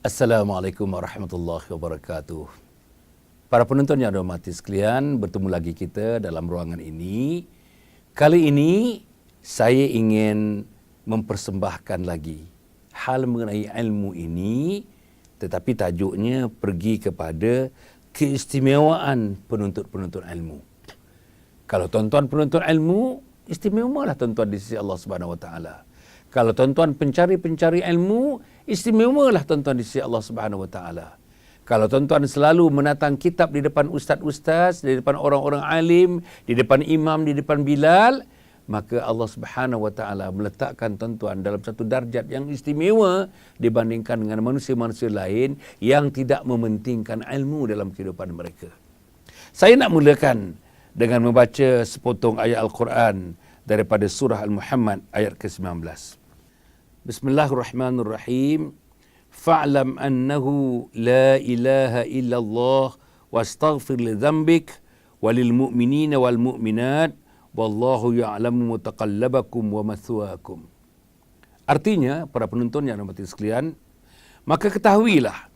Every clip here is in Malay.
Assalamualaikum warahmatullahi wabarakatuh. Para penonton yang dihormati sekalian, bertemu lagi kita dalam ruangan ini. Kali ini saya ingin mempersembahkan lagi hal mengenai ilmu ini, tetapi tajuknya pergi kepada keistimewaan penuntut-penuntut ilmu. Kalau tuan-tuan penuntut ilmu, istimewalah tuan-tuan di sisi Allah Subhanahu Wa Taala. Kalau tuan-tuan pencari-pencari ilmu, istimewalah tuan-tuan di sisi Allah Subhanahu Wa Taala. Kalau tuan-tuan selalu menatang kitab di depan ustaz-ustaz, di depan orang-orang alim, di depan imam, di depan Bilal, maka Allah Subhanahu Wa Taala meletakkan tuan-tuan dalam satu darjat yang istimewa dibandingkan dengan manusia-manusia lain yang tidak mementingkan ilmu dalam kehidupan mereka. Saya nak mulakan dengan membaca sepotong ayat Al-Quran daripada surah Al-Muhammad ayat ke-19. Bismillahirrahmanirrahim. Fa'lam annahu la ilaha illallah wastaghfir li dhanbik walil mu'minina wal mu'minat wallahu ya'lamu mutaqallabakum wa mathwaakum. Artinya, para penonton yang dirahmati sekalian, maka ketahuilah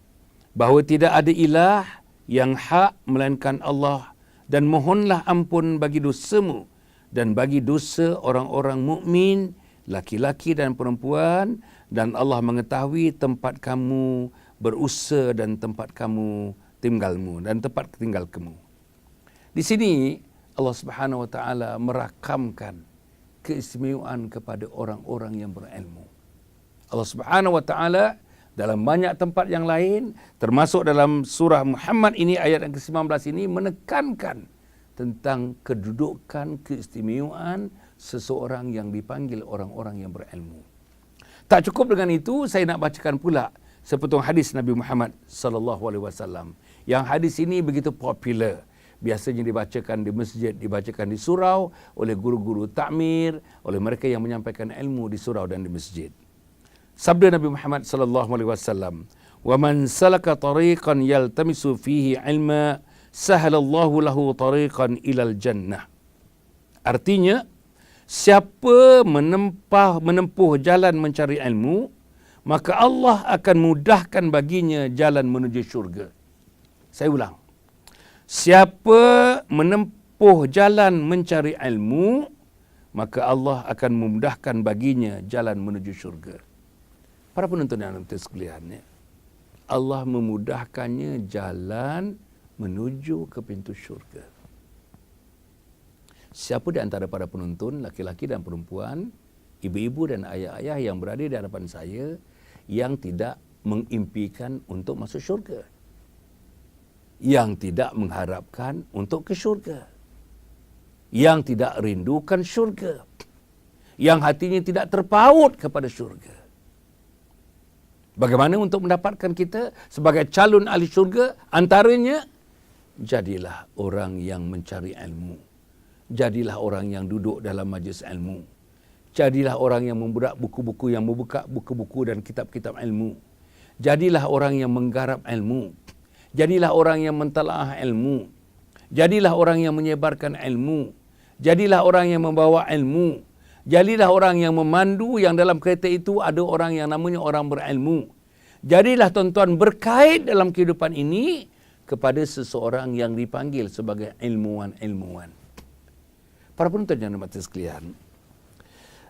bahawa tidak ada ilah yang hak melainkan Allah, dan mohonlah ampun bagi dosamu dan bagi dosa orang-orang mukmin, laki-laki dan perempuan, dan Allah mengetahui tempat kamu berusaha dan tempat kamu tinggalmu dan tempat tinggal kamu. Di sini Allah Subhanahu Wa Taala merakamkan keistimewaan kepada orang-orang yang berilmu. Allah Subhanahu Wa Taala dalam banyak tempat yang lain, termasuk dalam surah Muhammad ini ayat yang ke-19 ini, menekankan tentang kedudukan keistimewaan seseorang yang dipanggil orang-orang yang berilmu. Tak cukup dengan itu, saya nak bacakan pula sepotong hadis Nabi Muhammad sallallahu alaihi wasallam. Yang hadis ini begitu popular. Biasanya dibacakan di masjid, dibacakan di surau oleh guru-guru takmir, oleh mereka yang menyampaikan ilmu di surau dan di masjid. Sabda Nabi Muhammad sallallahu alaihi wasallam, "Wa man salaka tariqan yaltamisu fihi ilma, sahalallahu lahu tariqan ilal jannah." Artinya, siapa menempuh jalan mencari ilmu, maka Allah akan mudahkan baginya jalan menuju syurga. Saya ulang. Siapa menempuh jalan mencari ilmu, maka Allah akan memudahkan baginya jalan menuju syurga. Para penonton yang dirahmati sekalian, Allah memudahkannya jalan menuju ke pintu syurga. Siapa di antara para penonton, laki-laki dan perempuan, ibu-ibu dan ayah-ayah yang berada di hadapan saya, yang tidak mengimpikan untuk masuk syurga, yang tidak mengharapkan untuk ke syurga, yang tidak rindukan syurga, yang hatinya tidak terpaut kepada syurga? Bagaimana untuk mendapatkan kita sebagai calon ahli syurga? Antaranya, jadilah orang yang mencari ilmu. Jadilah orang yang duduk dalam majlis ilmu. Jadilah orang yang membuka buku-buku, yang membuka buku-buku dan kitab-kitab ilmu. Jadilah orang yang menggarap ilmu. Jadilah orang yang mentalaah ilmu. Jadilah orang yang menyebarkan ilmu. Jadilah orang yang membawa ilmu. Jadilah orang yang memandu, yang dalam kereta itu ada orang yang namanya orang berilmu. Jadilah tuan-tuan berkait dalam kehidupan ini kepada seseorang yang dipanggil sebagai ilmuwan-ilmuwan. Para penonton yang dirahmati sekalian,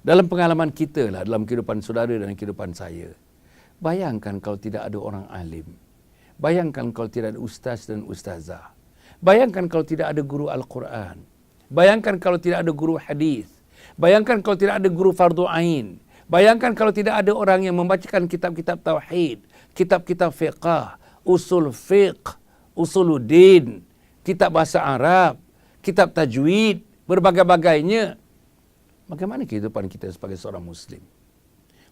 dalam pengalaman kita lah, dalam kehidupan saudara dan kehidupan saya, bayangkan kalau tidak ada orang alim. Bayangkan kalau tidak ada ustaz dan ustazah. Bayangkan kalau tidak ada guru Al-Quran. Bayangkan kalau tidak ada guru hadis. Bayangkan kalau tidak ada guru fardu ain. Bayangkan kalau tidak ada orang yang membacakan kitab-kitab tauhid, kitab-kitab fiqh, usul fiqh, usuluddin, kitab bahasa Arab, kitab tajwid, berbagai-bagainya. Bagaimana kehidupan kita sebagai seorang Muslim?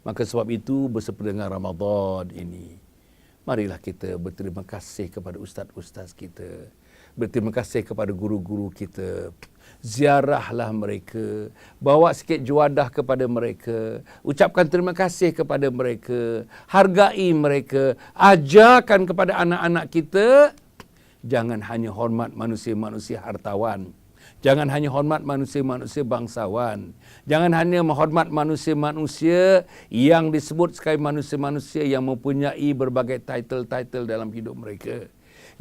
Maka sebab itu, bersama dengan Ramadan ini, marilah kita berterima kasih kepada ustaz-ustaz kita. Berterima kasih kepada guru-guru kita. Ziarahlah mereka. Bawa sikit juadah kepada mereka. Ucapkan terima kasih kepada mereka. Hargai mereka. Ajarkan kepada anak-anak kita. Jangan hanya hormat manusia-manusia hartawan. Jangan hanya hormat manusia-manusia bangsawan. Jangan hanya menghormat manusia-manusia yang disebut sebagai manusia-manusia yang mempunyai berbagai title-title dalam hidup mereka.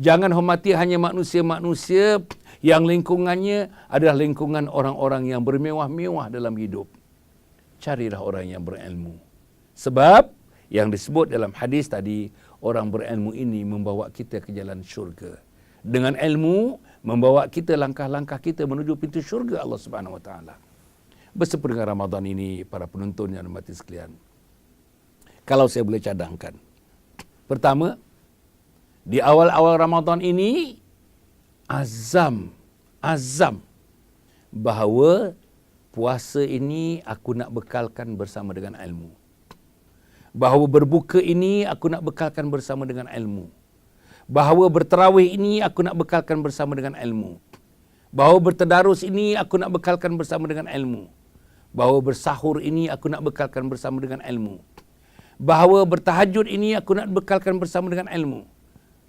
Jangan hormati hanya manusia-manusia yang lingkungannya adalah lingkungan orang-orang yang bermewah-mewah dalam hidup. Carilah orang yang berilmu. Sebab yang disebut dalam hadis tadi, orang berilmu ini membawa kita ke jalan syurga. Dengan ilmu, membawa kita langkah-langkah kita menuju pintu syurga Allah Subhanahu Wa Taala. Bersempena Ramadan ini, para penonton yang hormati sekalian, kalau saya boleh cadangkan, pertama, di awal-awal Ramadan ini, azam bahawa puasa ini aku nak bekalkan bersama dengan ilmu. Bahawa berbuka ini aku nak bekalkan bersama dengan ilmu. Bahawa berterawih ini aku nak bekalkan bersama dengan ilmu. Bahawa bertadarus ini aku nak bekalkan bersama dengan ilmu. Bahawa bersahur ini aku nak bekalkan bersama dengan ilmu. Bahawa bertahajud ini aku nak bekalkan bersama dengan ilmu.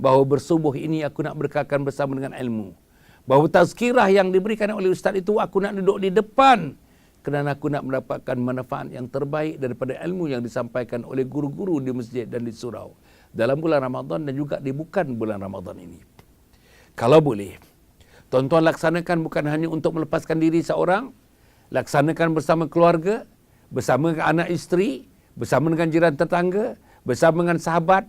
Bahawa bersubuh ini aku nak bekalkan bersama dengan ilmu. Bahawa tazkirah yang diberikan oleh ustaz itu aku nak duduk di depan kerana aku nak mendapatkan manfaat yang terbaik daripada ilmu yang disampaikan oleh guru-guru di masjid dan di surau dalam bulan Ramadan dan juga di bukan bulan Ramadan ini. Kalau boleh, tuan-tuan laksanakan bukan hanya untuk melepaskan diri seorang, laksanakan bersama keluarga, bersama dengan anak isteri, bersama dengan jiran tetangga, bersama dengan sahabat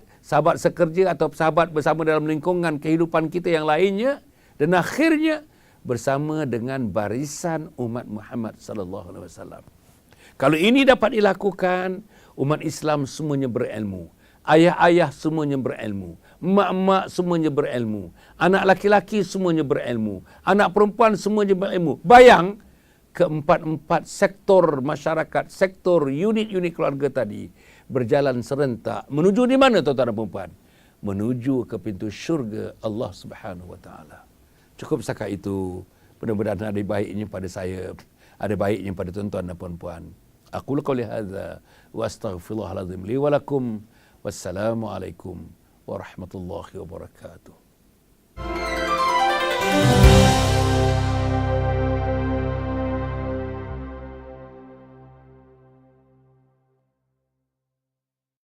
sekerja atau sahabat bersama dalam lingkungan kehidupan kita yang lainnya, dan akhirnya bersama dengan barisan umat Muhammad sallallahu alaihi wasallam. Kalau ini dapat dilakukan, umat Islam semuanya berilmu. Ayah-ayah semuanya berilmu, mak-mak semuanya berilmu, anak laki-laki semuanya berilmu, anak perempuan semuanya berilmu. Bayang, keempat-empat sektor masyarakat, sektor unit-unit keluarga tadi berjalan serentak menuju di mana tuan-tuan dan puan-puan? Menuju ke pintu syurga Allah Subhanahu Wa Taala. Cukup setakat itu. Mudah-mudahan ada baiknya pada saya, ada baiknya pada tuan-tuan dan puan-puan. Aku qauli hadza wa astaghfirullahalazim li wa lakum. Wassalamualaikum warahmatullahi wabarakatuh.